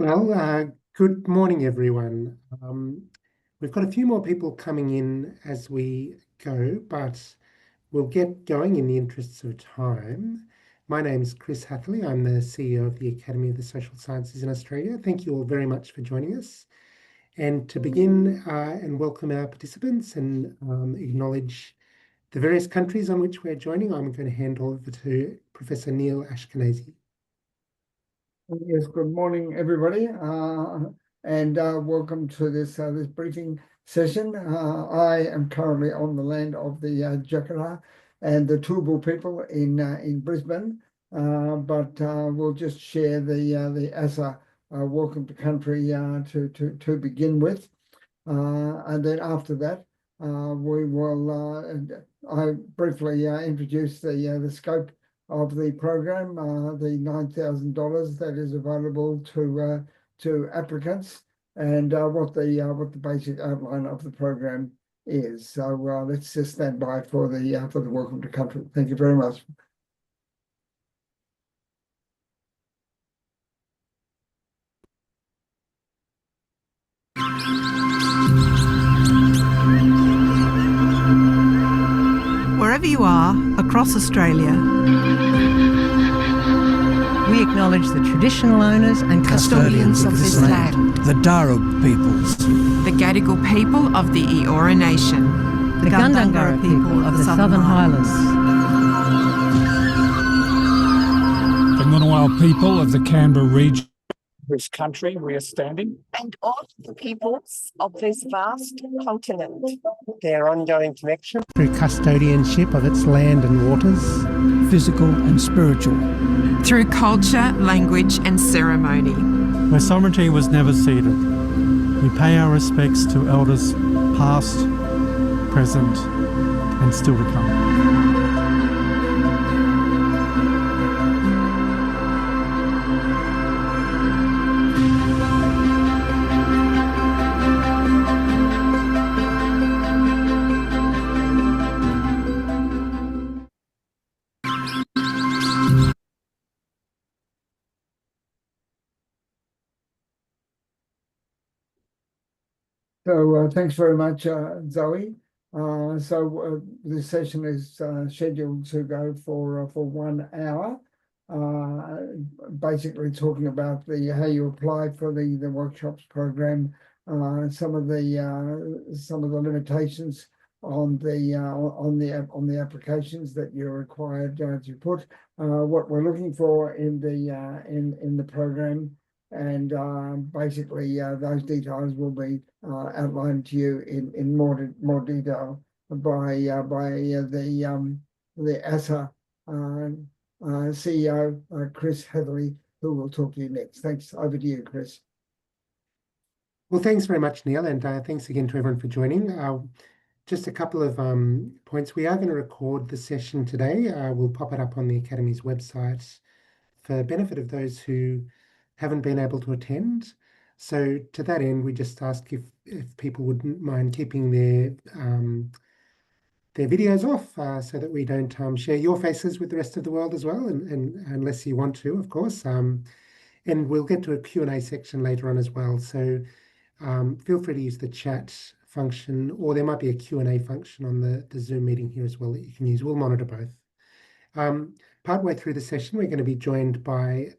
Well, good morning, everyone. We've got a few more people coming in as we go, but we'll get going in the interests of time. My name's Chris Hatherley. I'm the CEO of the Academy of the Social Sciences in Australia. Thank you all very much for joining us. And to begin and welcome our participants and acknowledge the various countries on which we're joining, I'm going to hand over to Professor Neil Ashkenazi. Yes, good morning, everybody, and welcome to this briefing session. I am currently on the land of the Jakarta and the Turrbal people in Brisbane, but we'll just share the ASA welcome to country to begin with, and then after that we will I briefly introduce the scope of the program, the $9,000 that is available to applicants, and what the basic outline of the program is. So let's just stand by for the welcome to country. Thank you very much. Wherever you are across Australia, we acknowledge the traditional owners and custodians of this land. The Darug peoples. The Gadigal people of the Eora Nation. The Gundungurra people of the Southern Highlands. The Ngunnawal people of the Canberra region. This country we are standing. And all the peoples of this vast continent. Their ongoing connection through custodianship of its land and waters. Physical and spiritual. Through culture, language and ceremony. Where sovereignty was never ceded. We pay our respects to elders past, present and still to come. So thanks very much, Zoe. This session is scheduled to go for 1 hour. Basically talking about how you apply for the workshops program, some of the limitations on the applications that you're required to put, what we're looking for in the program. And basically, those details will be outlined to you in more detail by the ASA CEO Chris Hatherley, who will talk to you next. Thanks. Over to you, Chris. Well, thanks very much, Neil, and thanks again to everyone for joining. Just a couple of points. We are going to record the session today. We'll pop it up on the Academy's website for benefit of those who haven't been able to attend. So to that end, we just ask if people wouldn't mind keeping their videos off so that we don't share your faces with the rest of the world as well, and unless you want to, of course. And we'll get to a Q&A section later on as well. So feel free to use the chat function, or there might be a Q&A function on the Zoom meeting here as well that you can use. We'll monitor both. Partway through the session, we're going to be joined by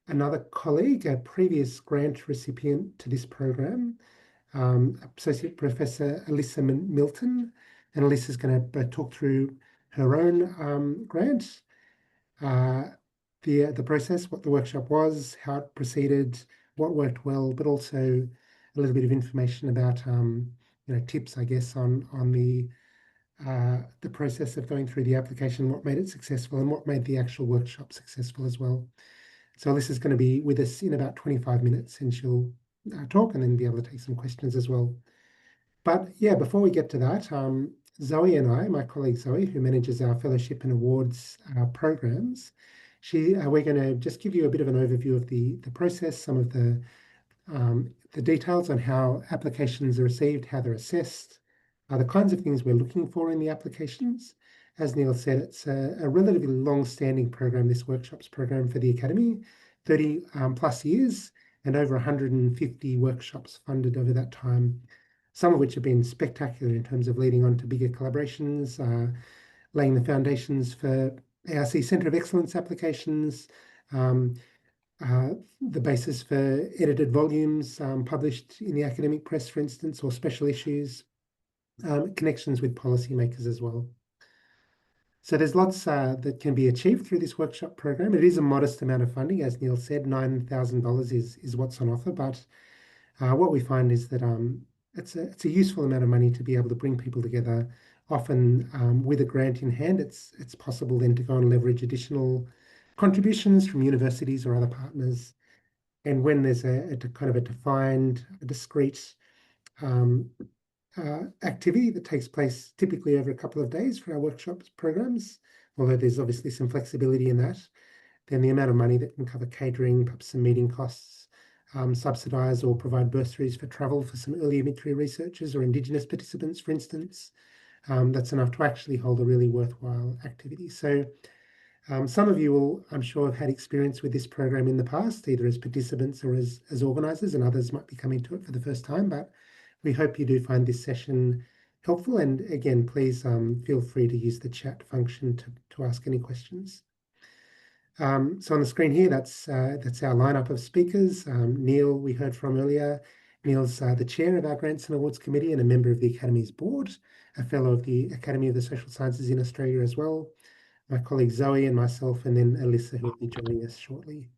another colleague, a previous grant recipient to this program, Associate Professor Alyssa Milton. And Alyssa's going to talk through her own grant, the process, what the workshop was, how it proceeded, what worked well, but also a little bit of information about tips, I guess, on the process of going through the application, what made it successful and what made the actual workshop successful as well. So Alyssa's going to be with us in about 25 minutes, and she'll talk and then be able to take some questions as well. But yeah, before we get to that, Zoe and I, my colleague Zoe, who manages our fellowship and awards programs, we're going to just give you a bit of an overview of the process, some of the details on how applications are received, how they're assessed, the kinds of things we're looking for in the applications. As Neil said, it's a relatively long-standing program, this workshops program for the Academy. 30 plus years, and over 150 workshops funded over that time, some of which have been spectacular in terms of leading on to bigger collaborations, laying the foundations for ARC Centre of Excellence applications, the basis for edited volumes published in the academic press, for instance, or special issues, connections with policymakers as well. So there's lots that can be achieved through this workshop program. It is a modest amount of funding, as Neil said, $9,000 is what's on offer. But what we find is that it's a useful amount of money to be able to bring people together. Often with a grant in hand, it's possible then to go and leverage additional contributions from universities or other partners. And when there's a kind of a defined, a discrete activity that takes place typically over a couple of days for our workshops programs, although there's obviously some flexibility in that, then the amount of money that can cover catering, perhaps some meeting costs, subsidise or provide bursaries for travel for some early mid-career researchers or Indigenous participants, for instance, that's enough to actually hold a really worthwhile activity. So some of you will, I'm sure, have had experience with this program in the past, either as participants or as organisers, and others might be coming to it for the first time, but we hope you do find this session helpful. And again, please feel free to use the chat function to ask any questions. So on the screen here, that's our lineup of speakers. Neil, we heard from earlier. Neil's the chair of our Grants and Awards Committee and a member of the Academy's board, a fellow of the Academy of the Social Sciences in Australia as well. My colleague Zoe and myself, and then Alyssa, who will be joining us shortly.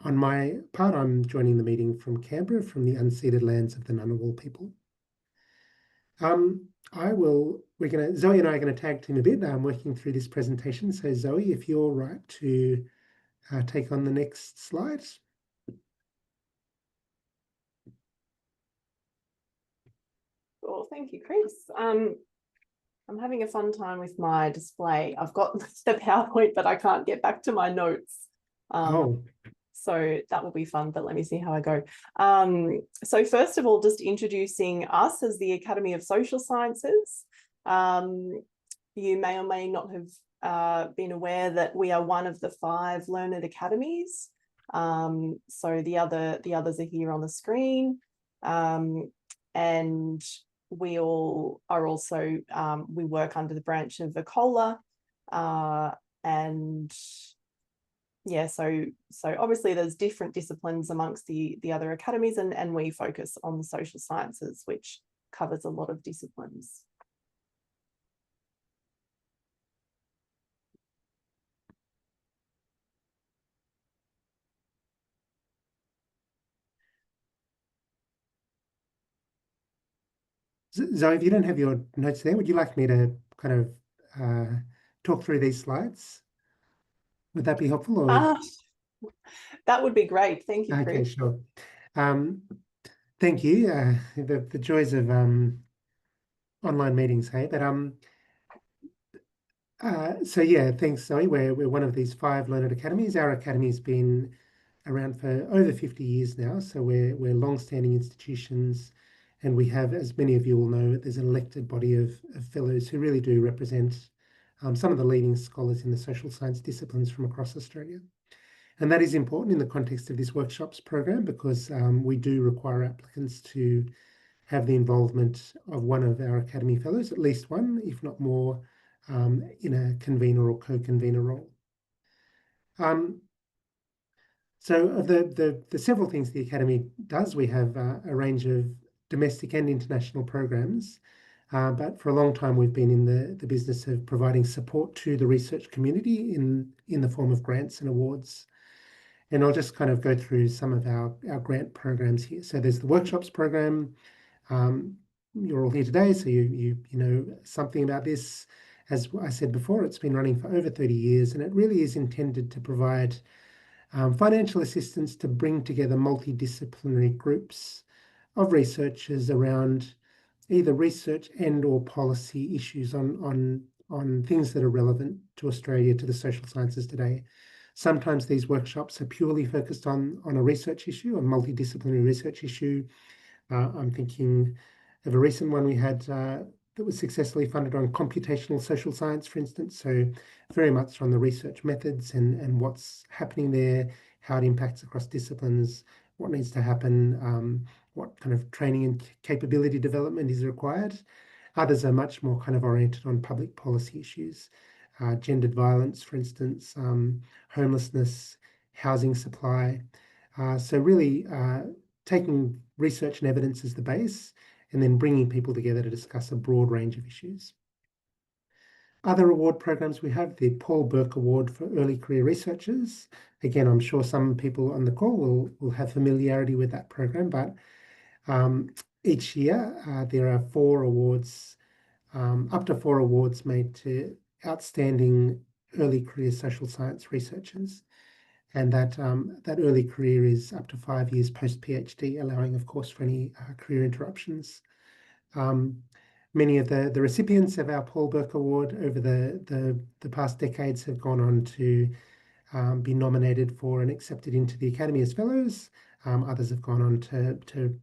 On my part, I'm joining the meeting from Canberra, from the unceded lands of the Ngunnawal people. Zoe and I are going to tag team a bit. I'm working through this presentation. So Zoe, if you're right to take on the next slide. Well, thank you, Chris. I'm having a fun time with my display. I've got the PowerPoint, but I can't get back to my notes. So that will be fun, but let me see how I go. So first of all, just introducing us as the Academy of Social Sciences. You may or may not have been aware that we are one of the 5 learned academies. So the others are here on the screen. And we all are also, we work under the branch of VCOLA, and yeah, so obviously there's different disciplines amongst the other academies, and we focus on the social sciences, which covers a lot of disciplines. Zoe, if you don't have your notes there, would you like me to kind of talk through these slides? Would that be helpful? Or... that would be great. Thank you, Chris. Okay, sure. Thank you. The joys of online meetings, hey? But so yeah, thanks, Zoe. We're one of these 5 learned academies. Our academy's been around for over 50 years now, so we're long-standing institutions. And we have, as many of you will know, there's an elected body of fellows who really do represent some of the leading scholars in the social science disciplines from across Australia. And that is important in the context of this workshops program, because we do require applicants to have the involvement of one of our Academy Fellows, at least one, if not more, in a convener or co-convener role. So of the several things the Academy does, we have a range of domestic and international programs, but for a long time we've been in the business of providing support to the research community in the form of grants and awards. And I'll just kind of go through some of our grant programs here. So there's the workshops program. You're all here today, so you know something about this. As I said before, it's been running for over 30 years, and it really is intended to provide financial assistance to bring together multidisciplinary groups of researchers around either research and or policy issues on things that are relevant to Australia, to the social sciences today. Sometimes these workshops are purely focused on a research issue, a multidisciplinary research issue. I'm thinking of a recent one we had that was successfully funded on computational social science, for instance. So very much on the research methods and what's happening there, how it impacts across disciplines, what needs to happen, what kind of training and capability development is required. Others are much more kind of oriented on public policy issues, gendered violence, for instance, homelessness, housing supply. So really taking research and evidence as the base, and then bringing people together to discuss a broad range of issues. Other award programs we have, the Paul Burke Award for Early Career Researchers. Again, I'm sure some people on the call will have familiarity with that program, but each year there are 4 awards, up to 4 awards made to outstanding early career social science researchers. And that early career is up to 5 years post-PhD, allowing, of course, for any career interruptions. Many of the recipients of our Paul Burke Award over the past decades have gone on to be nominated for and accepted into the Academy as Fellows. Others have gone on to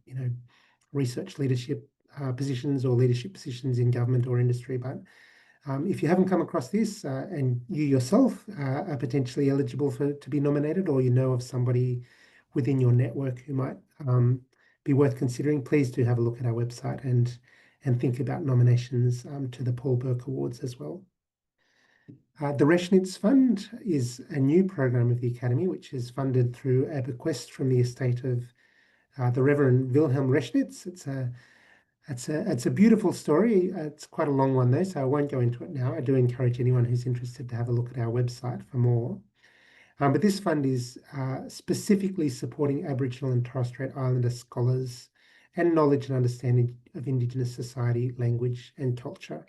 research leadership positions or leadership positions in government or industry. But if you haven't come across this and you yourself are potentially eligible to be nominated, or you know of somebody within your network who might be worth considering, please do have a look at our website and think about nominations to the Paul Burke Awards as well. The Reschnitz Fund is a new program of the Academy, which is funded through a bequest from the estate of the Reverend Wilhelm Reschnitz. It's a beautiful story. It's quite a long one though, so I won't go into it now. I do encourage anyone who's interested to have a look at our website for more. But this fund is specifically supporting Aboriginal and Torres Strait Islander scholars and knowledge and understanding of Indigenous society, language, and culture.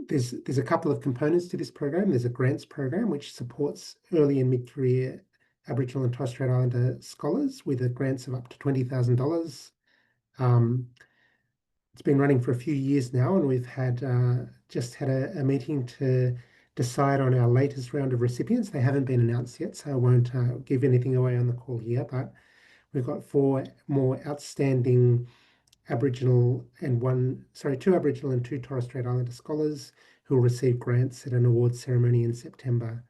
There's a couple of components to this program. There's a grants program which supports early and mid-career Aboriginal and Torres Strait Islander scholars with grants of up to $20,000. It's been running for a few years now, and we've just had a meeting to decide on our latest round of recipients. They haven't been announced yet, so I won't give anything away on the call here, but we've got 4 more outstanding two Aboriginal and 2 Torres Strait Islander scholars who will receive grants at an awards ceremony in September.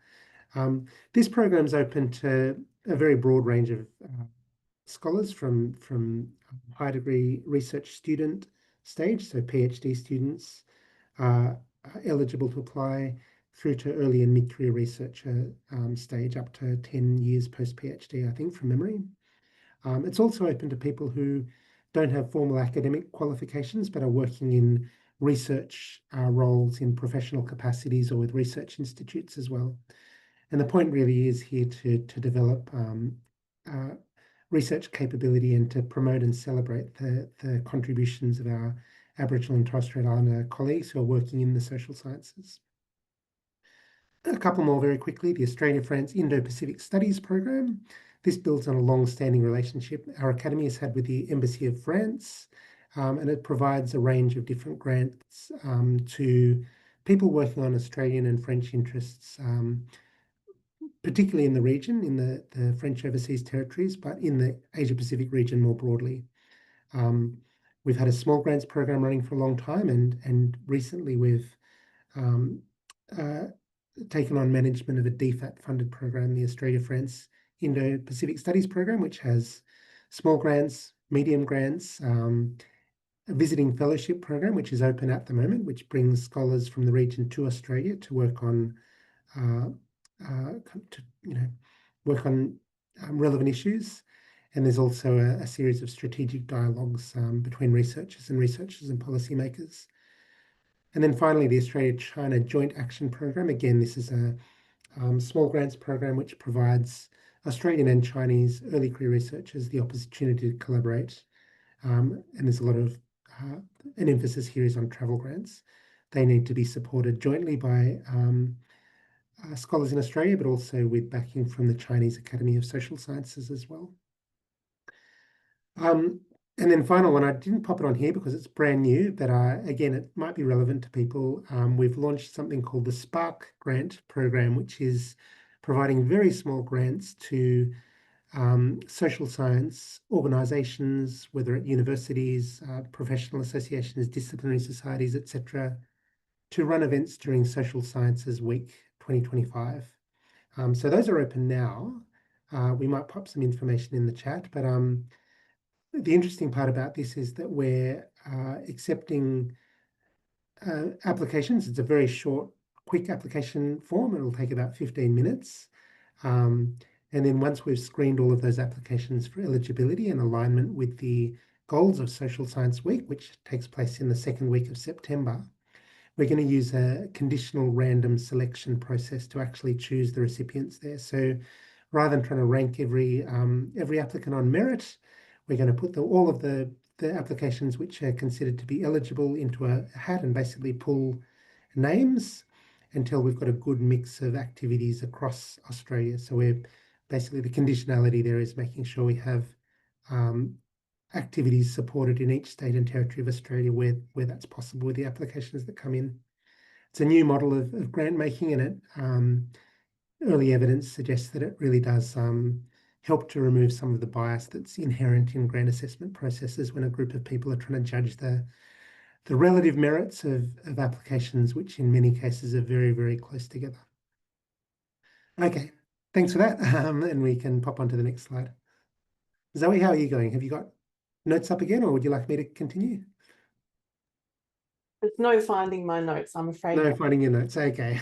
This program is open to a very broad range of scholars from high degree research student stage, so PhD students are eligible to apply, through to early and mid-career researcher stage up to 10 years post-PhD, I think, from memory. It's also open to people who don't have formal academic qualifications but are working in research roles in professional capacities or with research institutes as well. And the point really is here to develop research capability and to promote and celebrate the contributions of our Aboriginal and Torres Strait Islander colleagues who are working in the social sciences. A couple more very quickly. The Australia-France Indo-Pacific Studies Program. This builds on a long-standing relationship our Academy has had with the Embassy of France, and it provides a range of different grants to people working on Australian and French interests, particularly in the region, in the French overseas territories, but in the Asia-Pacific region more broadly. We've had a small grants program running for a long time, and recently we've taken on management of a DFAT-funded program, the Australia-France Indo-Pacific Studies Program, which has small grants, medium grants, a visiting fellowship program, which is open at the moment, which brings scholars from the region to Australia to work on relevant issues. And there's also a series of strategic dialogues between researchers and policymakers. And then finally, the Australia-China Joint Action Program. Again, this is a small grants program which provides Australian and Chinese early career researchers the opportunity to collaborate. And there's a lot of, an emphasis here is on travel grants. They need to be supported jointly by scholars in Australia, but also with backing from the Chinese Academy of Social Sciences as well. And then final one, I didn't pop it on here because it's brand new, but again, it might be relevant to people. We've launched something called the Spark Grant Program, which is providing very small grants to social science organisations, whether at universities, professional associations, disciplinary societies, etc., to run events during Social Sciences Week 2025. So those are open now. We might pop some information in the chat, but the interesting part about this is that we're accepting applications. It's a very short, quick application form. It'll take about 15 minutes. And then once we've screened all of those applications for eligibility and alignment with the goals of Social Science Week, which takes place in the second week of September, we're going to use a conditional random selection process to actually choose the recipients there. So rather than trying to rank every applicant on merit, we're going to put all of the applications which are considered to be eligible into a hat and basically pull names until we've got a good mix of activities across Australia. So we're basically, the conditionality there is making sure we have activities supported in each state and territory of Australia where that's possible with the applications that come in. It's a new model of grant making, and it early evidence suggests that it really does help to remove some of the bias that's inherent in grant assessment processes when a group of people are trying to judge the relative merits of applications, which in many cases are very, very close together. Okay, thanks for that. And we can pop on to the next slide. Zoe, how are you going? Have you got notes up again, or would you like me to continue? There's no finding my notes, I'm afraid. No finding your notes, okay.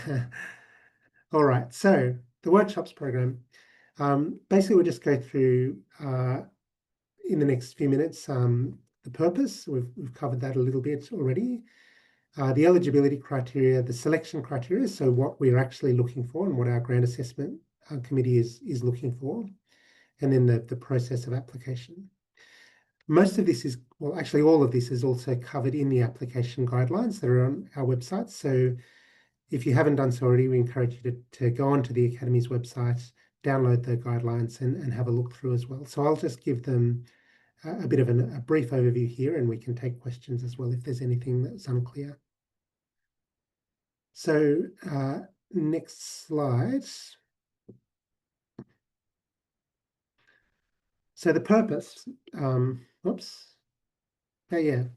All right, so the workshops program. Basically, we'll just go through in the next few minutes the purpose. We've covered that a little bit already. The eligibility criteria, the selection criteria, so what we're actually looking for and what our grant assessment committee is looking for, and then the process of application. Most of this is, well, actually all of this is also covered in the application guidelines that are on our website. So if you haven't done so already, we encourage you to go onto the Academy's website, download the guidelines and have a look through as well. So I'll just give them a bit of a brief overview here, and we can take questions as well if there's anything that's unclear. So next slide. So the purpose, oops, again,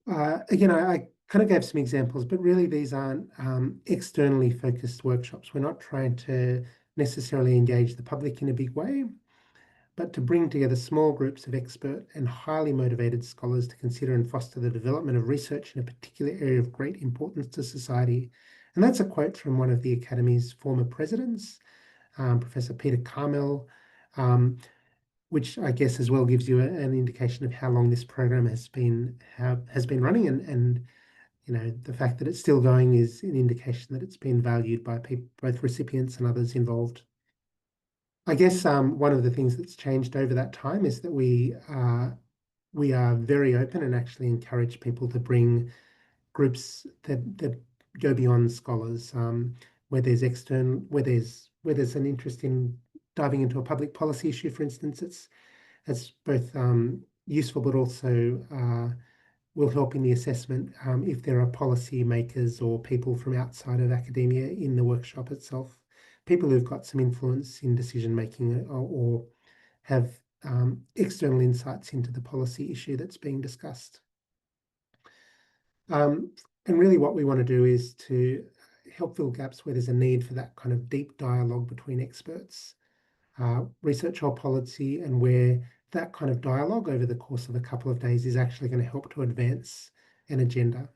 I kind of gave some examples, but really these aren't externally focused workshops. We're not trying to necessarily engage the public in a big way, but to bring together small groups of expert and highly motivated scholars to consider and foster the development of research in a particular area of great importance to society. And that's a quote from one of the Academy's former presidents, Professor Peter Carmel, which I guess as well gives you an indication of how long this program has been running, and you know, the fact that it's still going is an indication that it's been valued by both recipients and others involved. I guess one of the things that's changed over that time is that we are very open and actually encourage people to bring groups that go beyond scholars, where there's an interest in diving into a public policy issue, for instance. It's both useful, but also will help in the assessment if there are policy makers or people from outside of academia in the workshop itself, people who've got some influence in decision making or have external insights into the policy issue that's being discussed. And really what we want to do is to help fill gaps where there's a need for that kind of deep dialogue between experts, research or policy, and where that kind of dialogue over the course of a couple of days is actually going to help to advance an agenda.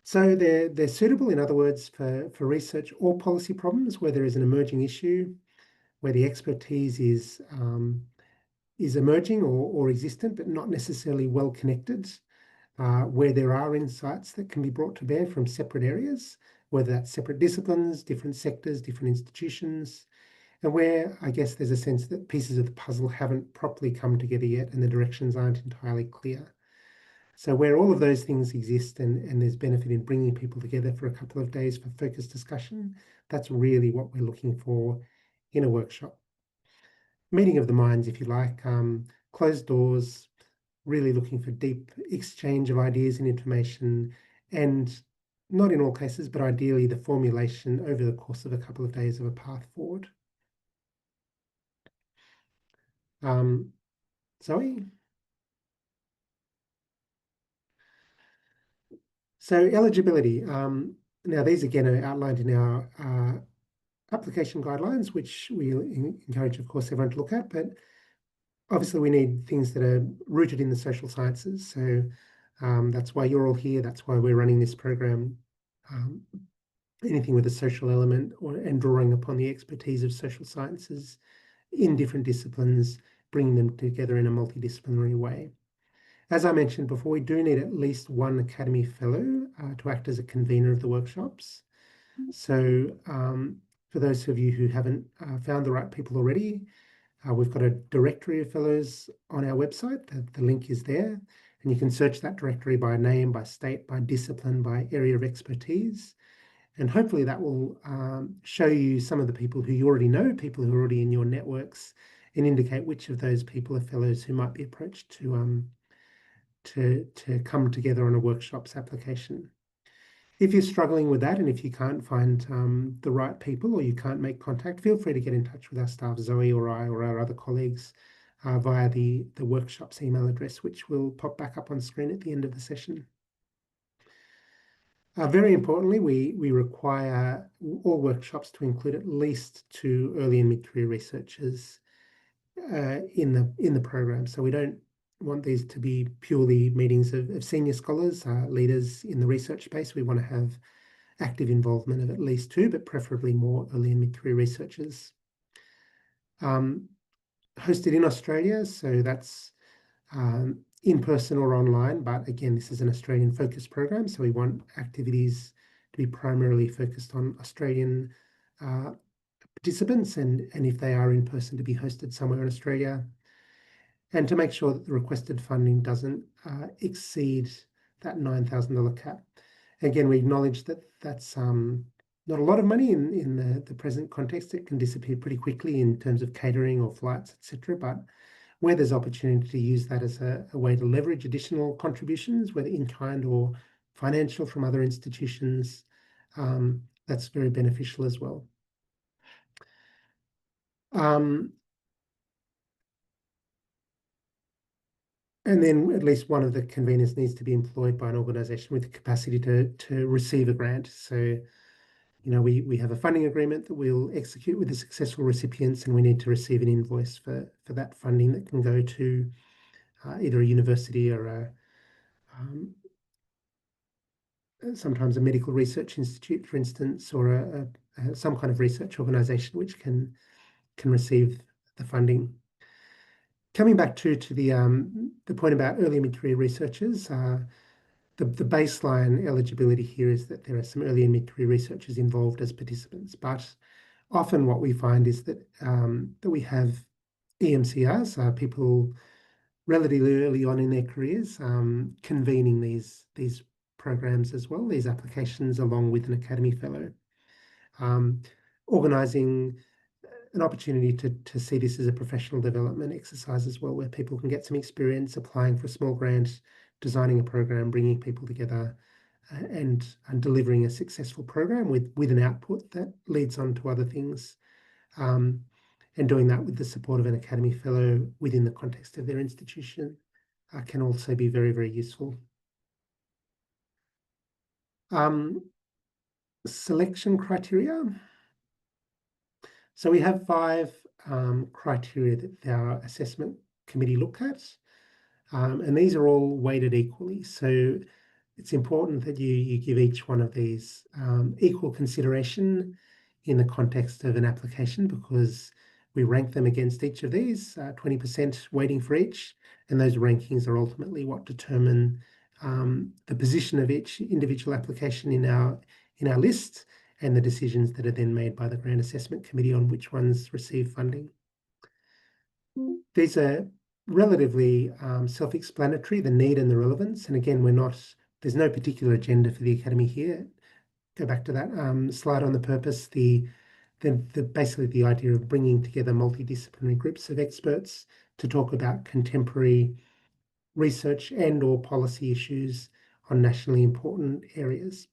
So they're suitable, in other words, for research or policy problems where there is an emerging issue, where the expertise is emerging or existent, but not necessarily well connected, where there are insights that can be brought to bear from separate areas, whether that's separate disciplines, different sectors, different institutions, and where I guess there's a sense that pieces of the puzzle haven't properly come together yet and the directions aren't entirely clear. So where all of those things exist and there's benefit in bringing people together for a couple of days for focused discussion, that's really what we're looking for in a workshop. Meeting of the minds, if you like, closed doors, really looking for deep exchange of ideas and information, and not in all cases, but ideally the formulation over the course of a couple of days of a path forward. Zoe? So eligibility. Now these again are outlined in our application guidelines, which we encourage, of course, everyone to look at, but obviously we need things that are rooted in the social sciences. So that's why you're all here. That's why we're running this program. Anything with a social element and drawing upon the expertise of social sciences in different disciplines, bringing them together in a multidisciplinary way. As I mentioned before, we do need at least one Academy Fellow to act as a convener of the workshops. So for those of you who haven't found the right people already, we've got a directory of fellows on our website. The link is there, and you can search that directory by name, by state, by discipline, by area of expertise. And hopefully that will show you some of the people who you already know, people who are already in your networks, and indicate which of those people are fellows who might be approached to come together on a workshops application. If you're struggling with that, and if you can't find the right people or you can't make contact, feel free to get in touch with our staff, Zoe or I or our other colleagues via the workshops email address, which will pop back up on screen at the end of the session. Very importantly, we require all workshops to include at least 2 early and mid-career researchers in the program. So we don't want these to be purely meetings of senior scholars, leaders in the research space. We want to have active involvement of at least 2, but preferably more early and mid-career researchers. Hosted in Australia, so that's in person or online, but again, this is an Australian focused program, so we want activities to be primarily focused on Australian participants, and if they are in person, to be hosted somewhere in Australia, and to make sure that the requested funding doesn't exceed that $9,000 cap. Again, we acknowledge that that's not a lot of money in the present context. It can disappear pretty quickly in terms of catering or flights, etc. But where there's opportunity to use that as a way to leverage additional contributions, whether in kind or financial from other institutions, that's very beneficial as well. And then at least one of the conveners needs to be employed by an organisation with the capacity to receive a grant. So, you know, we have a funding agreement that we'll execute with the successful recipients, and we need to receive an invoice for that funding that can go to either a university or sometimes a medical research institute, for instance, or some kind of research organisation which can receive the funding. Coming back to the point about early mid-career researchers, the baseline eligibility here is that there are some early and mid-career researchers involved as participants, but often what we find is that that we have EMCRs, people relatively early on in their careers, convening these programs as well, these applications along with an Academy Fellow, organising an opportunity to see this as a professional development exercise as well, where people can get some experience applying for a small grant, designing a program, bringing people together, and delivering a successful program with an output that leads on to other things, and doing that with the support of an Academy Fellow within the context of their institution can also be very, very useful. Selection criteria. So we have 5 criteria that our assessment committee look at, and these are all weighted equally. So it's important that you give each one of these equal consideration in the context of an application, because we rank them against each of these, 20% weighting for each, and those rankings are ultimately what determine the position of each individual application in our list, and the decisions that are then made by the Grant Assessment Committee on which ones receive funding. These are relatively self-explanatory, the need and the relevance. And again, there's no particular agenda for the Academy here. Go back to that slide on the purpose, basically the idea of bringing together multidisciplinary groups of experts to talk about contemporary research and or policy issues on nationally important areas.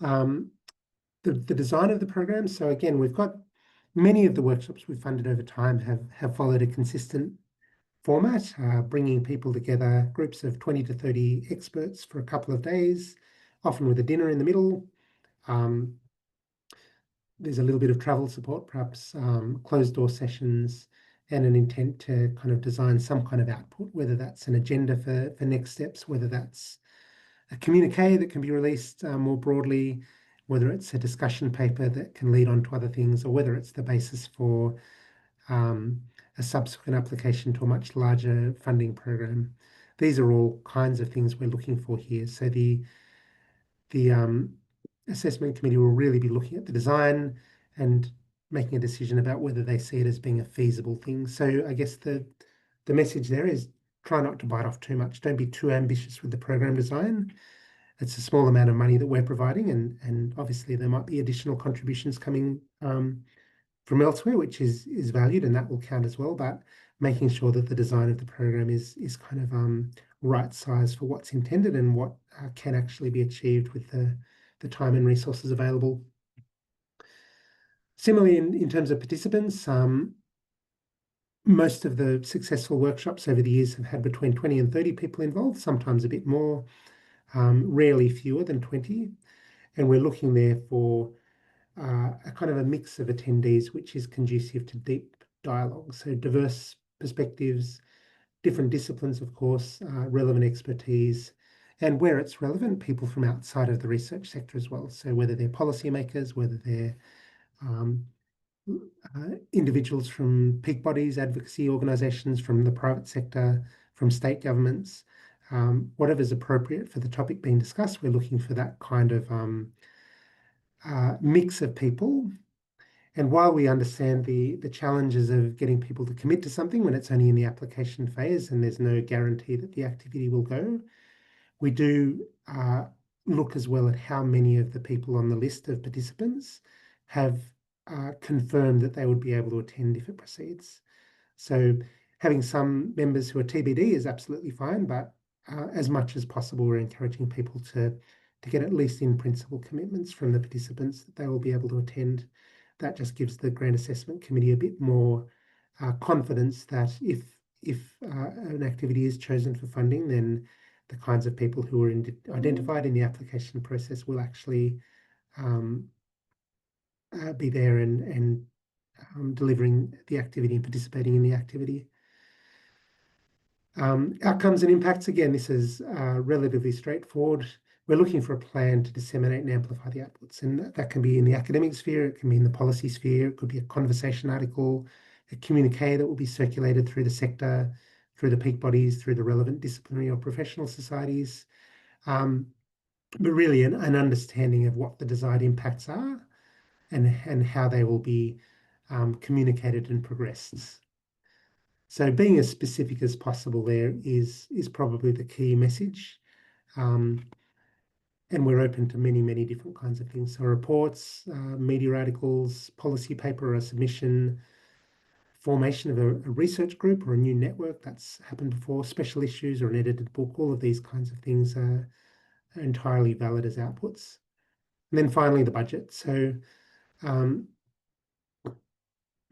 The design of the program. So again, we've got Many of the workshops we've funded over time have followed a consistent format, bringing people together, groups of 20 to 30 experts for a couple of days, often with a dinner in the middle. There's a little bit of travel support, perhaps closed door sessions, and an intent to kind of design some kind of output, whether that's an agenda for next steps, whether that's a communique that can be released more broadly, whether it's a discussion paper that can lead on to other things, or whether it's the basis for a subsequent application to a much larger funding program. These are all kinds of things we're looking for here. So the assessment committee will really be looking at the design and making a decision about whether they see it as being a feasible thing. So I guess the message there is try not to bite off too much. Don't be too ambitious with the program design. It's a small amount of money that we're providing, and obviously there might be additional contributions coming from elsewhere, which is valued, and that will count as well. But making sure that the design of the program is kind of right size for what's intended and what can actually be achieved with the time and resources available. Similarly, in terms of participants, most of the successful workshops over the years have had between 20 and 30 people involved, sometimes a bit more, rarely fewer than 20. And we're looking there for a kind of a mix of attendees, which is conducive to deep dialogue. So diverse perspectives, different disciplines, of course, relevant expertise, and where it's relevant, people from outside of the research sector as well. So whether they're policymakers, whether they're individuals from peak bodies, advocacy organisations, from the private sector, from state governments, whatever's appropriate for the topic being discussed, we're looking for that kind of mix of people. And while we understand the challenges of getting people to commit to something when it's only in the application phase and there's no guarantee that the activity will go, we do look as well at how many of the people on the list of participants have confirmed that they would be able to attend if it proceeds. So having some members who are TBD is absolutely fine, but as much as possible, we're encouraging people to get at least in principle commitments from the participants that they will be able to attend. That just gives the Grant Assessment Committee a bit more confidence that if an activity is chosen for funding, then the kinds of people who are identified in the application process will actually be there and delivering the activity and participating in the activity. Outcomes and impacts, again, this is relatively straightforward. We're looking for a plan to disseminate and amplify the outputs, and that can be in the academic sphere, it can be in the policy sphere, it could be a conversation article, a communique that will be circulated through the sector, through the peak bodies, through the relevant disciplinary or professional societies, but really an understanding of what the desired impacts are and how they will be communicated and progressed. So being as specific as possible there is probably the key message. And we're open to many, many different kinds of things. So reports, media articles, policy paper or a submission, formation of a research group or a new network, that's happened before, special issues or an edited book, all of these kinds of things are entirely valid as outputs. And then finally, the budget. So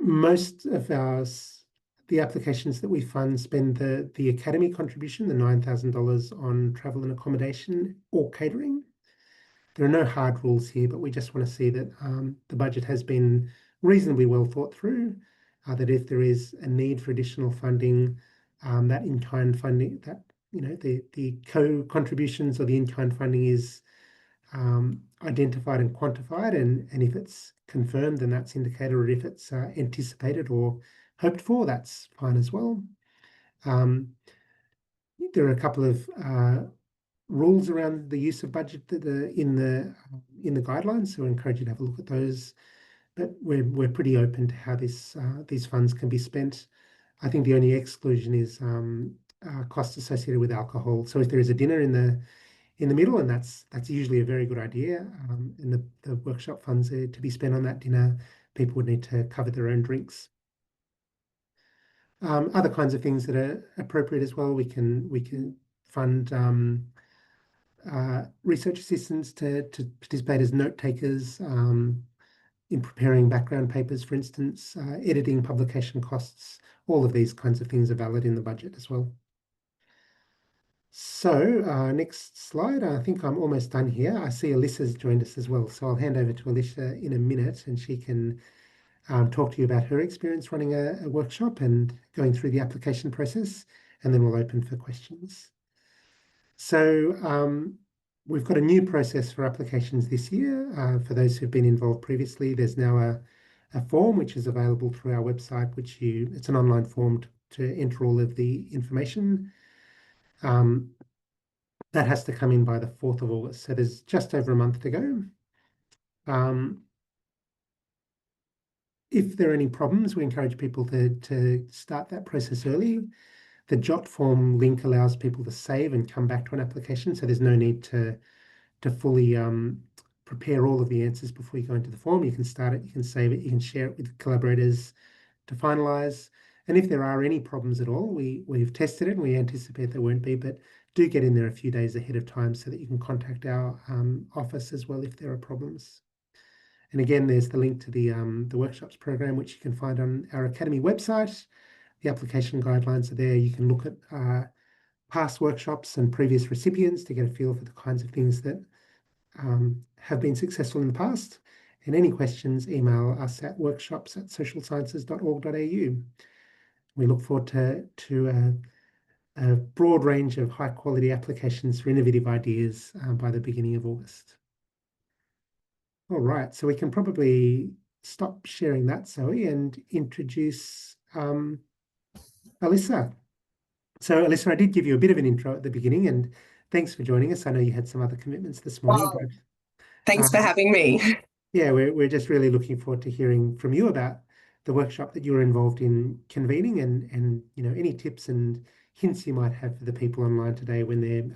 most of the applications that we fund spend the academy contribution, the $9,000 on travel and accommodation or catering. There are no hard rules here, but we just want to see that the budget has been reasonably well thought through, that if there is a need for additional funding, that in-kind funding, that the co-contributions or the in-kind funding is identified and quantified, and if it's confirmed, then that's indicated, or if it's anticipated or hoped for, that's fine as well. There are a couple of rules around the use of budget that are in the guidelines, so I encourage you to have a look at those. But we're pretty open to how these funds can be spent. I think the only exclusion is costs associated with alcohol. So if there is a dinner in the middle, and that's usually a very good idea, and the workshop funds are to be spent on that dinner, people would need to cover their own drinks. Other kinds of things that are appropriate as well, we can fund research assistants to participate as note takers, in preparing background papers, for instance, editing, publication costs, all of these kinds of things are valid in the budget as well. So next slide, I think I'm almost done here. I see Alyssa's joined us as well. So I'll hand over to Alyssa in a minute and she can talk to you about her experience running a workshop and going through the application process, and then we'll open for questions. So we've got a new process for applications this year. For those who've been involved previously, there's now a form which is available through our website, it's an online form to enter all of the information. That has to come in by the 4th of August. So there's just over a month to go. If there are any problems, we encourage people to start that process early. The Jot form link allows people to save and come back to an application, so there's no need to fully prepare all of the answers before you go into the form. You can start it, you can save it, you can share it with collaborators to finalize. And if there are any problems at all, we've tested it and we anticipate there won't be, but do get in there a few days ahead of time so that you can contact our office as well if there are problems. And again, there's the link to the workshops program, which you can find on our Academy website. The application guidelines are there. You can look at past workshops and previous recipients to get a feel for the kinds of things that have been successful in the past. And any questions, email us at workshops@socialsciences.org.au. We look forward to a broad range of high quality applications for innovative ideas by the beginning of August. All right, so we can probably stop sharing that, Zoe, and introduce Alyssa. So Alyssa, I did give you a bit of an intro at the beginning, and thanks for joining us. I know you had some other commitments this morning. Wow. But, Thanks for having me. yeah, we're just really looking forward to hearing from you about the workshop that you were involved in convening, and any tips and hints you might have for the people online today when they're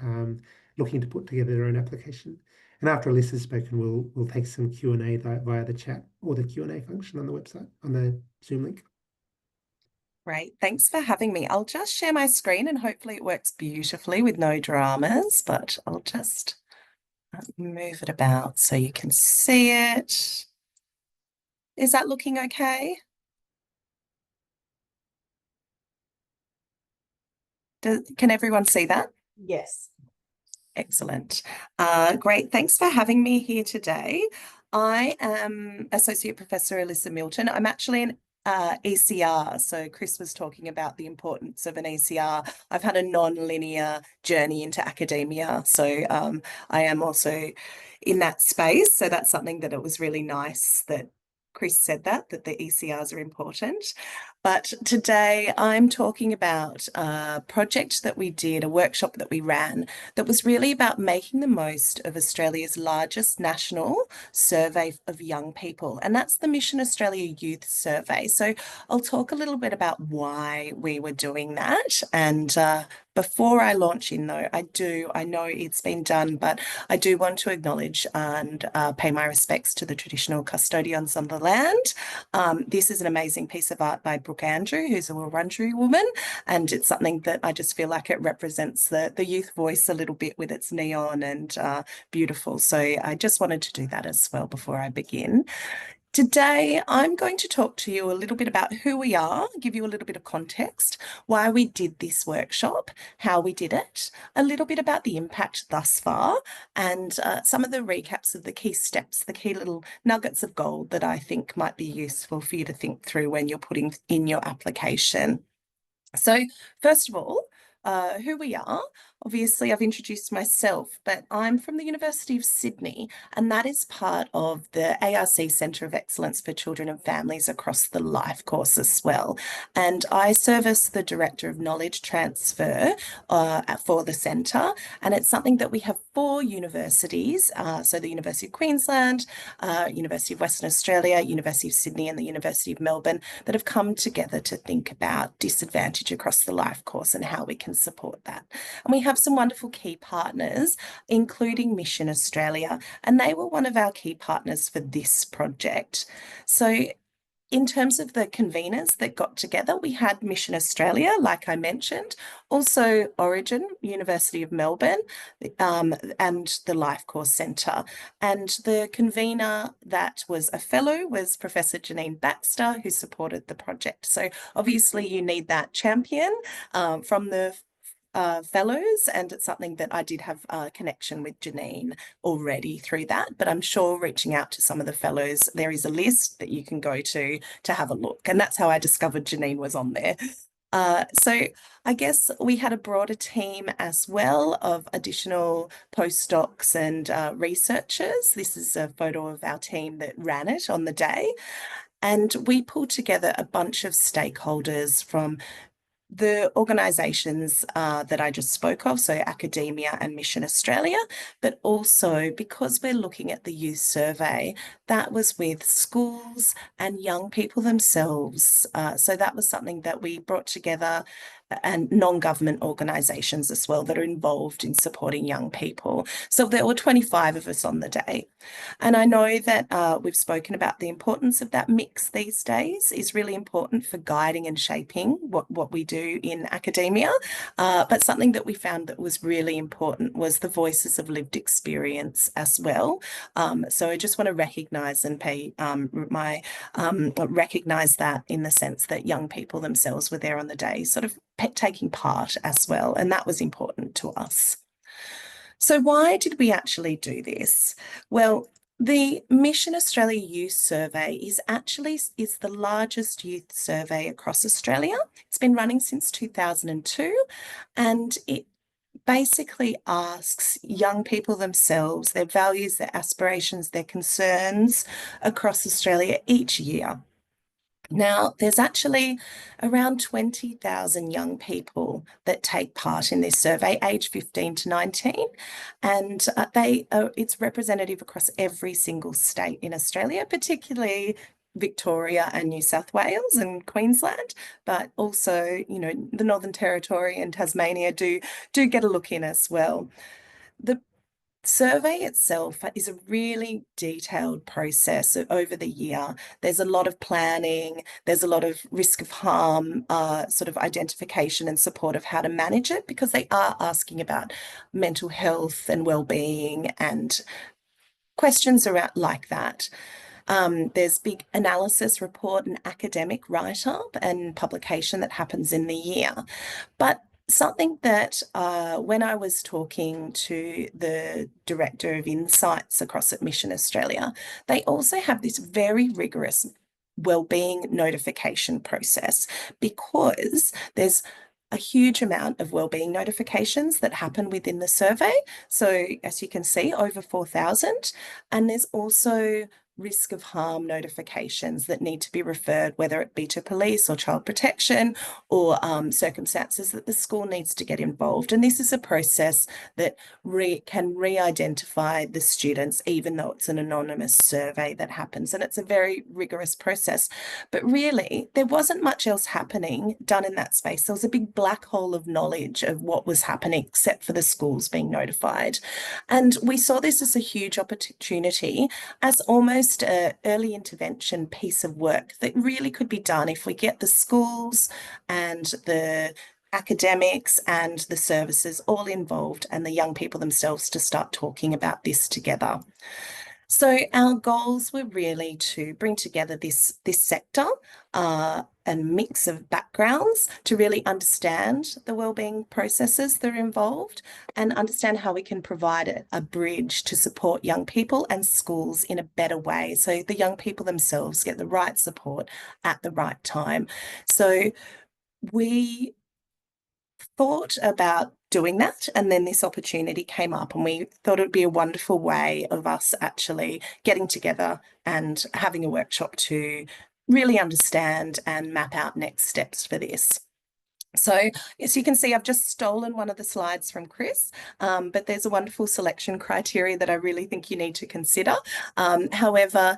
looking to put together their own application. And after Alyssa's spoken, we'll take some Q&A via the chat or the Q&A function on the website, on the Zoom link. Great. Thanks for having me. I'll just share my screen and hopefully it works beautifully with no dramas, but I'll just move it about so you can see it. Is that looking okay? Can everyone see that? Yes. Excellent. Great. Thanks for having me here today. I am Associate Professor Alyssa Milton. I'm actually an ECR. So Chris was talking about the importance of an ECR. I've had a non-linear journey into academia. So I am also in that space. So that's something that it was really nice that Chris said that the ECRs are important. But today I'm talking about a project that we did, a workshop that we ran, that was really about making the most of Australia's largest national survey of young people. And that's the Mission Australia Youth Survey. So I'll talk a little bit about why we were doing that. And before I launch in though, I know it's been done, but I do want to acknowledge and pay my respects to the traditional custodians on the land. This is an amazing piece of art by Brooke Andrew, who's a Wurundjeri woman, and it's something that I just feel like it represents the youth voice a little bit with its neon and beautiful. So I just wanted to do that as well before I begin. Today, I'm going to talk to you a little bit about who we are, give you a little bit of context, why we did this workshop, how we did it, a little bit about the impact thus far, and some of the recaps of the key steps, the key little nuggets of gold that I think might be useful for you to think through when you're putting in your application. So first of all, who we are. Obviously, I've introduced myself, but I'm from the University of Sydney, and that is part of the ARC Centre of Excellence for Children and Families across the Life course as well. And I serve as the Director of Knowledge Transfer for the centre, and it's something that we have 4 universities, so the University of Queensland, University of Western Australia, University of Sydney and the University of Melbourne that have come together to think about disadvantage across the Life course and how we can support that. And we have some wonderful key partners, including Mission Australia, and they were one of our key partners for this project. So in terms of the conveners that got together, we had Mission Australia, like I mentioned, also Origin, University of Melbourne, and the Life Course Centre. And the convener that was a fellow was Professor Janine Baxter, who supported the project. So obviously you need that champion from the fellows, and it's something that I did have a connection with Janine already through that, but I'm sure reaching out to some of the fellows, there is a list that you can go to have a look, and that's how I discovered Janine was on there. So I guess we had a broader team as well of additional postdocs and researchers. This is a photo of our team that ran it on the day, and we pulled together a bunch of stakeholders from the organisations that I just spoke of, so academia and Mission Australia, but also because we're looking at the youth survey, that was with schools and young people themselves. So that was something that we brought together, and non-government organisations as well that are involved in supporting young people. So there were 25 of us on the day. And I know that we've spoken about the importance of that mix these days is really important for guiding and shaping what we do in academia. But something that we found that was really important was the voices of lived experience as well. So I just want to recognise and recognise that in the sense that young people themselves were there on the day, sort of taking part as well, and that was important to us. So why did we actually do this? Well, the Mission Australia Youth Survey is the largest youth survey across Australia. It's been running since 2002, and it basically asks young people themselves their values, their aspirations, their concerns across Australia each year. Now, there's actually around 20,000 young people that take part in this survey, aged 15 to 19, and it's representative across every single state in Australia, particularly Victoria and New South Wales and Queensland, but also, you know, the Northern Territory and Tasmania do get a look in as well. The survey itself is a really detailed process over the year. There's a lot of planning, there's a lot of risk of harm, sort of identification and support of how to manage it, because they are asking about mental health and well-being and questions around like that. There's big analysis report and academic write-up and publication that happens in the year. But something that when I was talking to the Director of Insights across at Mission Australia, they also have this very rigorous wellbeing notification process, because there's a huge amount of wellbeing notifications that happen within the survey. So as you can see, over 4,000, and there's also risk of harm notifications that need to be referred, whether it be to police or child protection or circumstances that the school needs to get involved. And this is a process that can re-identify the students, even though it's an anonymous survey that happens. And it's a very rigorous process. But really, there wasn't much else happening done in that space. There was a big black hole of knowledge of what was happening, except for the schools being notified. And we saw this as a huge opportunity, as almost an early intervention piece of work that really could be done if we get the schools and the academics and the services all involved, and the young people themselves to start talking about this together. So our goals were really to bring together this sector and mix of backgrounds to really understand the wellbeing processes that are involved and understand how we can provide a bridge to support young people and schools in a better way, so the young people themselves get the right support at the right time. So we thought about doing that, and then this opportunity came up, and we thought it would be a wonderful way of us actually getting together and having a workshop to really understand and map out next steps for this. So as you can see, I've just stolen one of the slides from Chris, but there's a wonderful selection criteria that I really think you need to consider. However,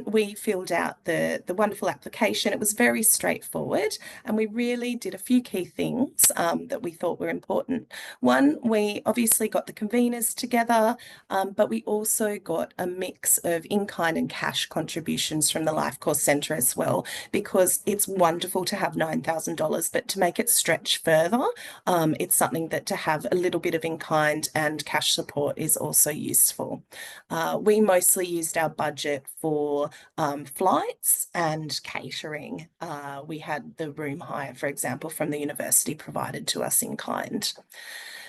we filled out the wonderful application. It was very straightforward, and we really did a few key things that we thought were important. One, we obviously got the conveners together, but we also got a mix of in-kind and cash contributions from the Life Course Centre as well, because it's wonderful to have $9,000, but to make it stretch further, it's something that to have a little bit of in-kind and cash support is also useful. We mostly used our budget for flights and catering. We had the room hire, for example, from the university provided to us in kind.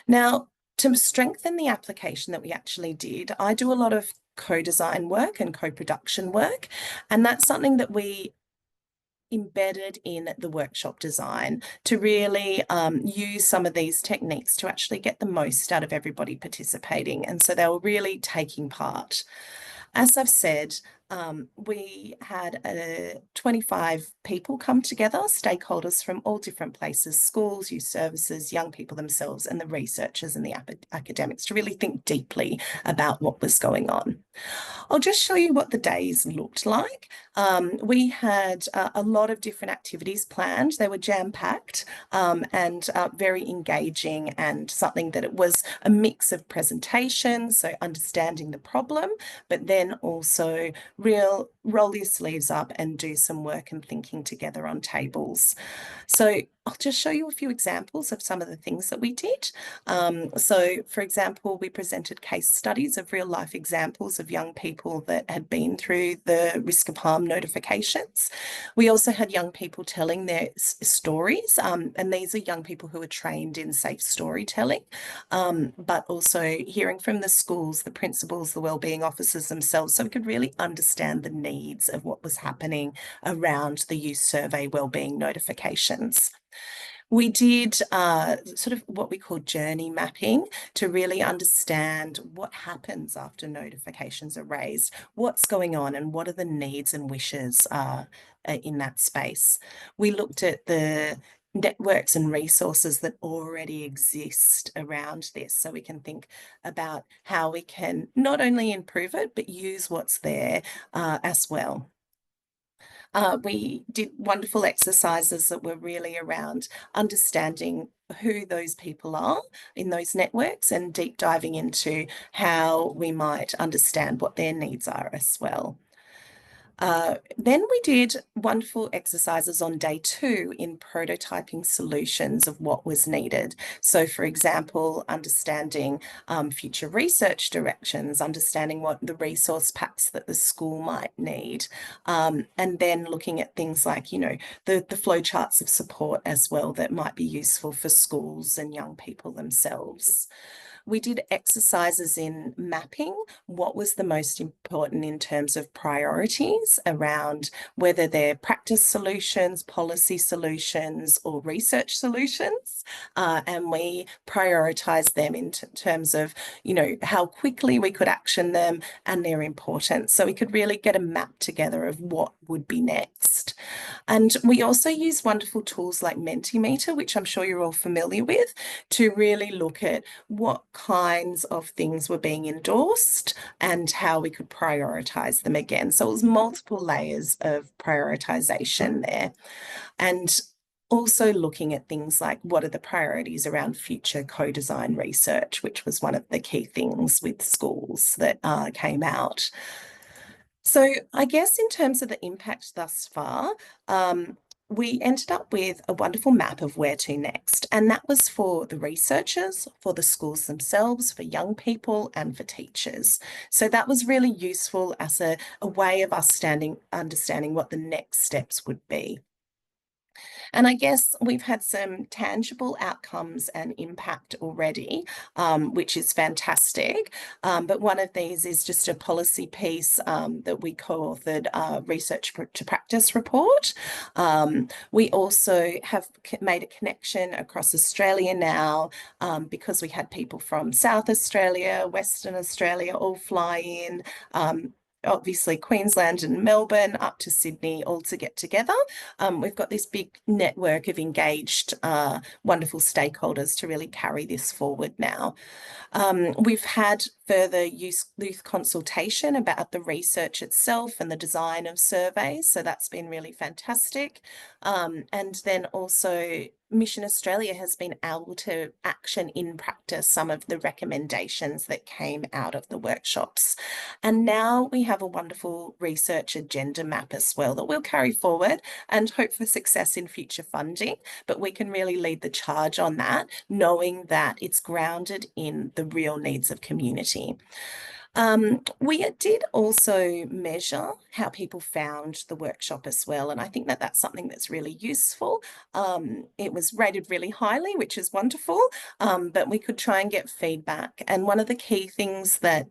Now, to strengthen the application that we actually did, I do a lot of co-design work and co-production work, and that's something that we embedded in the workshop design to really use some of these techniques to actually get the most out of everybody participating. And so they were really taking part. As I've said, we had 25 people come together, stakeholders from all different places, schools, youth services, young people themselves, and the researchers and the academics to really think deeply about what was going on. I'll just show you what the days looked like. We had a lot of different activities planned. They were jam-packed and very engaging, and something that it was a mix of presentations, so understanding the problem, but then also roll your sleeves up and do some work and thinking together on tables. So I'll just show you a few examples of some of the things that we did. So for example, we presented case studies of real life examples of young people that had been through the risk of harm notifications. We also had young people telling their stories, and these are young people who are trained in safe storytelling, but also hearing from the schools, the principals, the wellbeing officers themselves, so we could really understand the needs of what was happening around the youth survey wellbeing notifications. We did sort of what we call journey mapping to really understand what happens after notifications are raised, what's going on, and what are the needs and wishes in that space. We looked at the networks and resources that already exist around this, so we can think about how we can not only improve it, but use what's there as well. We did wonderful exercises that were really around understanding who those people are in those networks and deep diving into how we might understand what their needs are as well. Then we did wonderful exercises on day 2 in prototyping solutions of what was needed. So for example, understanding future research directions, understanding what the resource packs that the school might need, and then looking at things like, you know, the flowcharts of support as well that might be useful for schools and young people themselves. We did exercises in mapping what was the most important in terms of priorities around whether they're practice solutions, policy solutions, or research solutions. And we prioritized them in terms of, you know, how quickly we could action them and their importance. So we could really get a map together of what would be next. And we also use wonderful tools like Mentimeter, which I'm sure you're all familiar with, to really look at what kinds of things were being endorsed and how we could prioritize them again. So it was multiple layers of prioritization there. And also looking at things like what are the priorities around future co-design research, which was one of the key things with schools that came out. So I guess in terms of the impact thus far, we ended up with a wonderful map of where to next, and that was for the researchers, for the schools themselves, for young people, and for teachers. So that was really useful as a way of us understanding what the next steps would be. And I guess we've had some tangible outcomes and impact already, which is fantastic. But one of these is just a policy piece that we co-authored, Research to Practice report. We also have made a connection across Australia now because we had people from South Australia, Western Australia all fly in. obviously Queensland and Melbourne up to Sydney all to get together. We've got this big network of engaged, wonderful stakeholders to really carry this forward now. We've had further youth consultation about the research itself and the design of surveys, so that's been really fantastic. And then also Mission Australia has been able to action in practice some of the recommendations that came out of the workshops. And now we have a wonderful research agenda map as well that we'll carry forward and hope for success in future funding, but we can really lead the charge on that, knowing that it's grounded in the real needs of community. We did also measure how people found the workshop as well, and I think that that's something that's really useful. It was rated really highly, which is wonderful, but we could try and get feedback. And one of the key things that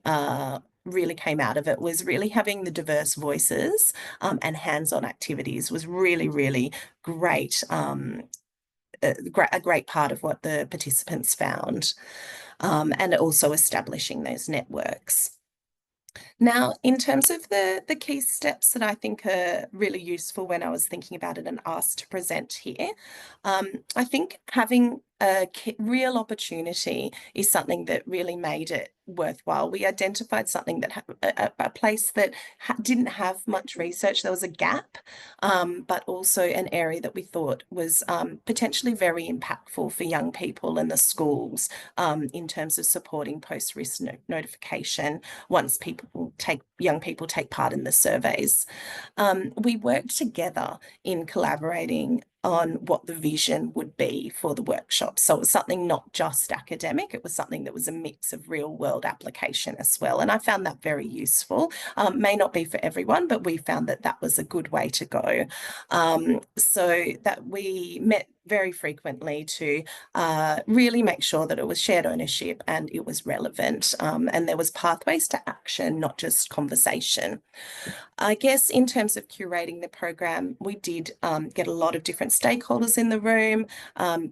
really came out of it was really having the diverse voices and hands-on activities was really, really great. A great part of what the participants found, and also establishing those networks. Now, in terms of the key steps that I think are really useful when I was thinking about it and asked to present here, I think having a real opportunity is something that really made it worthwhile. We identified something that a place that didn't have much research. There was a gap, but also an area that we thought was potentially very impactful for young people in the schools in terms of supporting post-risk notification once young people take part in the surveys. We worked together in collaborating on what the vision would be for the workshop. So it was something not just academic, it was something that was a mix of real world application as well. And I found that very useful. May not be for everyone, but we found that that was a good way to go. So that we met very frequently to really make sure that it was shared ownership and it was relevant, and there was pathways to action, not just conversation. I guess in terms of curating the program, we did get a lot of different stakeholders in the room.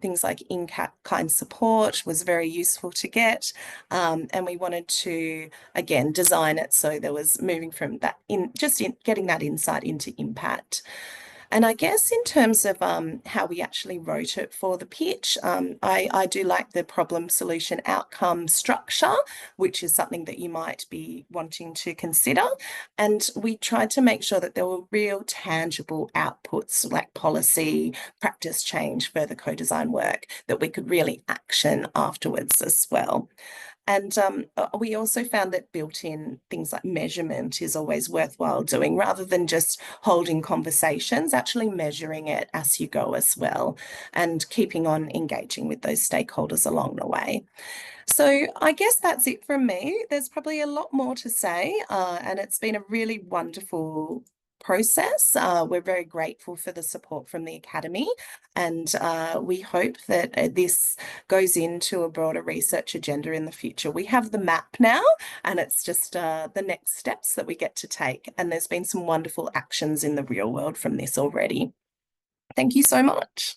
Things like in-kind support was very useful to get, and we wanted to again design it so there was moving from that getting that insight into impact. And I guess in terms of how we actually wrote it for the pitch, I do like the problem solution outcome structure, which is something that you might be wanting to consider. And we tried to make sure that there were real tangible outputs like policy, practice change, further co-design work that we could really action afterwards as well. And we also found that built-in things like measurement is always worthwhile doing, rather than just holding conversations, actually measuring it as you go as well, and keeping on engaging with those stakeholders along the way. So I guess that's it from me. There's probably a lot more to say, and it's been a really wonderful process. We're very grateful for the support from the Academy, and we hope that this goes into a broader research agenda in the future. We have the map now, and it's just the next steps that we get to take, and there's been some wonderful actions in the real world from this already. Thank you so much.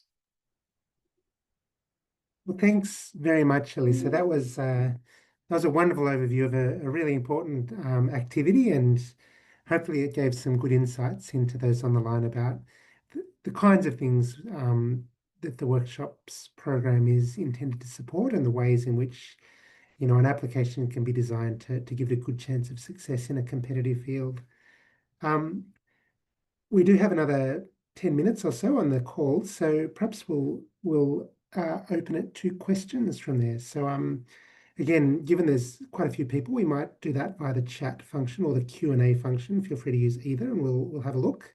Well, thanks very much, Elisa. That was a wonderful overview of a really important activity, and hopefully it gave some good insights into those on the line about the kinds of things that the workshops program is intended to support, and the ways in which, you know, an application can be designed to give it a good chance of success in a competitive field. We do have another 10 minutes or so on the call, so perhaps we'll open it to questions from there. So again, given there's quite a few people, we might do that via the chat function or the Q&A function. Feel free to use either, and we'll have a look.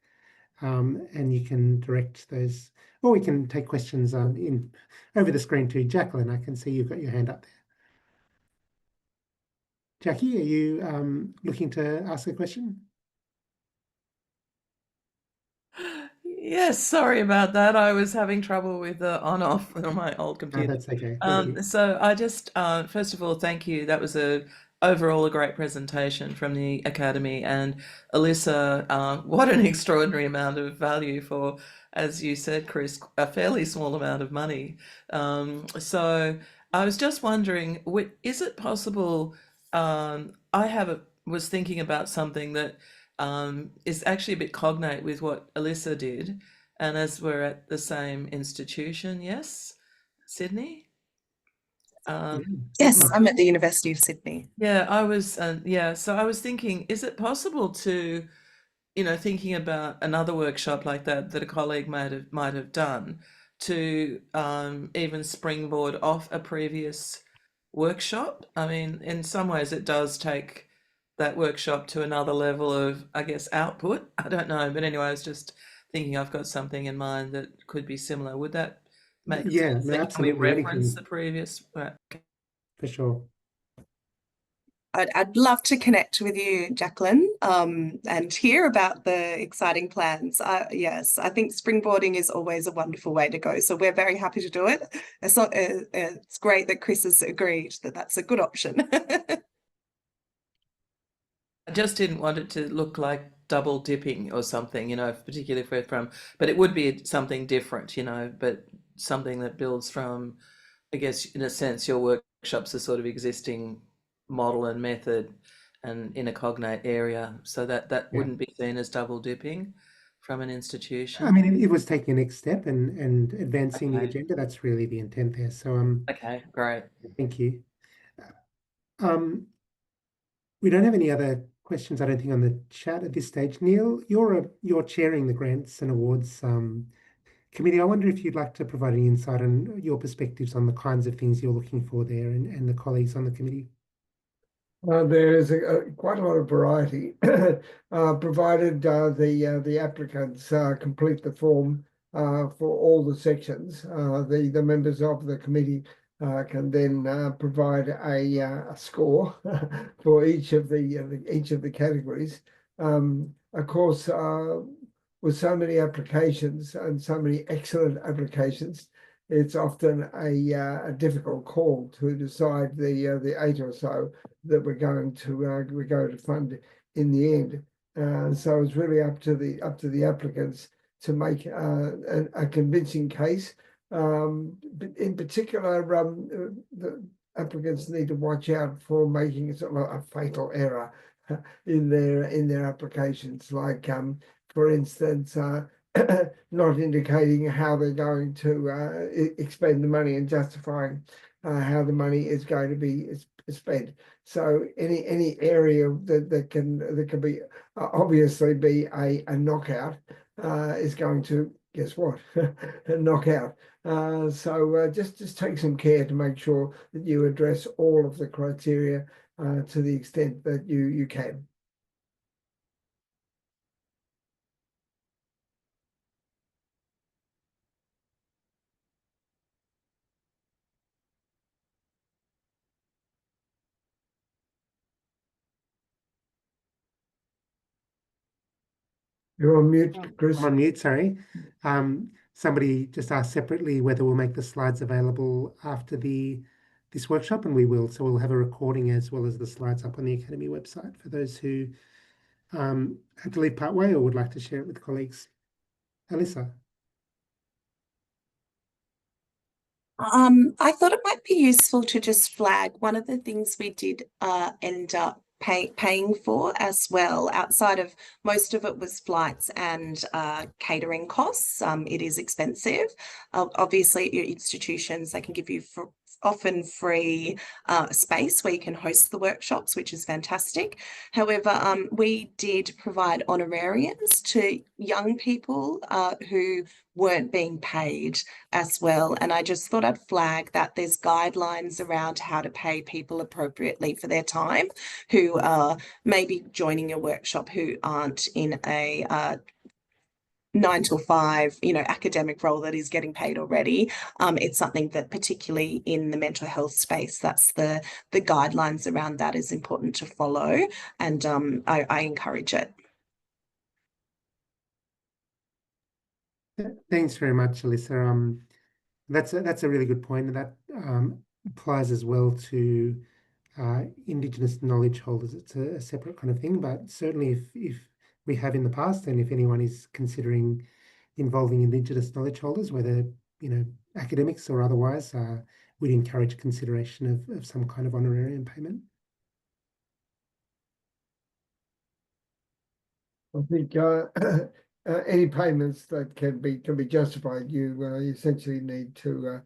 And you can direct those, or we can take questions over the screen to Jacqueline. I can see you've got your hand up there. Jackie, are you looking to ask a question? Yes, sorry about that. I was having trouble with the on-off on my old computer. That's okay. Thank you. So I just, first of all, thank you. That was overall a great presentation from the Academy, and Elisa, what an extraordinary amount of value for, as you said, Chris, a fairly small amount of money. So I was just wondering, is it possible, I have was thinking about something that is actually a bit cognate with what Alyssa did, and as we're at the same institution, yes, Sydney. Yes, I'm at the University of Sydney. Yeah, I was. Yeah, so I was thinking, is it possible to, thinking about another workshop like that that a colleague might have done, to even springboard off a previous workshop? I mean, in some ways, it does take that workshop to another level of, I guess, output. I don't know, but anyway, I was just thinking I've got something in mind that could be similar. Would that make Yeah, sense? no, Can we absolutely. reference Anything the previous? for sure. I'd love to connect with you, Jacqueline, and hear about the exciting plans. Yes, I think springboarding is always a wonderful way to go. So we're very happy to do it. It's great that Chris has agreed that that's a good option. I just didn't want it to look like double dipping or something, particularly if we're from, but it would be something different, but something that builds from, I guess, in a sense, your workshops are sort of existing model and method and in a cognate area, so that wouldn't be seen as double dipping from an institution. I mean, it was taking the next step and advancing the Okay. agenda. That's really the intent there. So Okay, great. thank you. We don't have any other questions, I don't think, on the chat at this stage. Neil, you're chairing the grants and awards committee. I wonder if you'd like to provide any insight on your perspectives on the kinds of things you're looking for there and the colleagues on the committee. There is quite a lot of variety, provided the applicants complete the form for all the sections. The members of the committee can then provide a score for each of the categories. Of course, with so many applications and so many excellent applications, it's often a difficult call to decide the 8 or so that we're going to fund in the end. So it's really up to the applicants to make a convincing case. But in particular, the applicants need to watch out for making sort of a fatal error in their applications, like for instance, not indicating how they're going to expend the money and justifying how the money is going to be spent. So any area that can be obviously be a knockout is going to, guess what, a knockout. So just take some care to make sure that you address all of the criteria to the extent that you can. You're on mute, Chris. I'm on mute, sorry. Somebody just asked separately whether we'll make the slides available after this workshop, and we will. So we'll have a recording as well as the slides up on the Academy website for those who had to leave partway or would like to share it with colleagues. Alyssa. I thought it might be useful to just flag one of the things we did end up paying for as well. Outside of, most of it was flights and catering costs. It is expensive. Obviously, at your institutions, they can give you often free space where you can host the workshops, which is fantastic. However, we did provide honorariums to young people who weren't being paid as well. And I just thought I'd flag that there's guidelines around how to pay people appropriately for their time who are maybe joining a workshop who aren't in a 9 to 5, academic role that is getting paid already. It's something that, particularly in the mental health space, that's the guidelines around that is important to follow, and I encourage it. Thanks very much, Alyssa. That's a really good point, and that applies as well to Indigenous knowledge holders. It's a separate kind of thing, but certainly if we have in the past, and if anyone is considering involving Indigenous knowledge holders, whether academics or otherwise, we'd encourage consideration of some kind of honorarium payment. I think any payments that can be justified, you essentially need to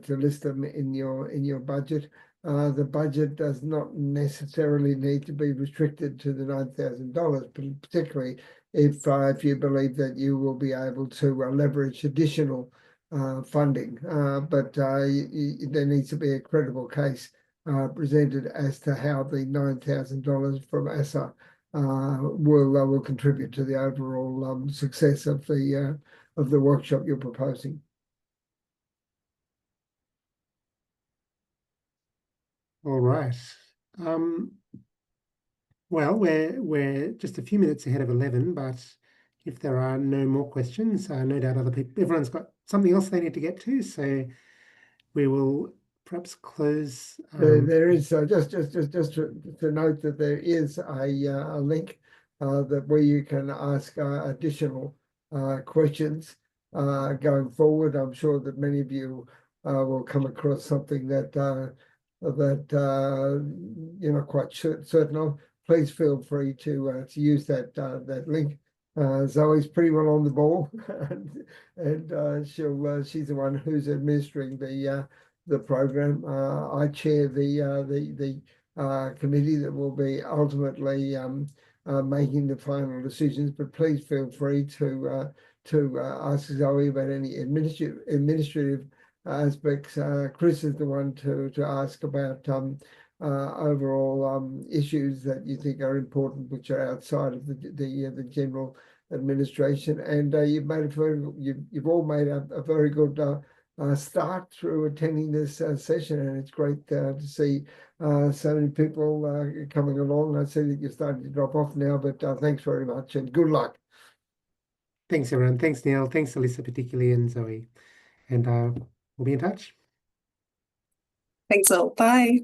list them in your budget. The budget does not necessarily need to be restricted to the $9,000, particularly if you believe that you will be able to leverage additional funding. But there needs to be a credible case presented as to how the $9,000 from ASSA will contribute to the overall success of the workshop you're proposing. All right. Well, we're just a few minutes ahead of 11, but if there are no more questions, no doubt everyone's got something else they need to get to, so we will perhaps close. There is just to note that there is a link where you can ask additional questions going forward. I'm sure that many of you will come across something that you're not quite certain of. Please feel free to use that link. Zoe's pretty well on the ball, and she's the one who's administering the program. I chair the committee that will be ultimately making the final decisions. But please feel free to ask Zoe about any administrative aspects. Chris is the one to ask about overall issues that you think are important, which are outside of the general administration. And you've all made a very good start through attending this session, and it's great to see so many people coming along. I see that you're starting to drop off now, but thanks very much and good luck. Thanks, everyone. Thanks, Neil. Thanks, Alyssa, particularly, and Zoe. And we'll be in touch. Thanks all. Bye.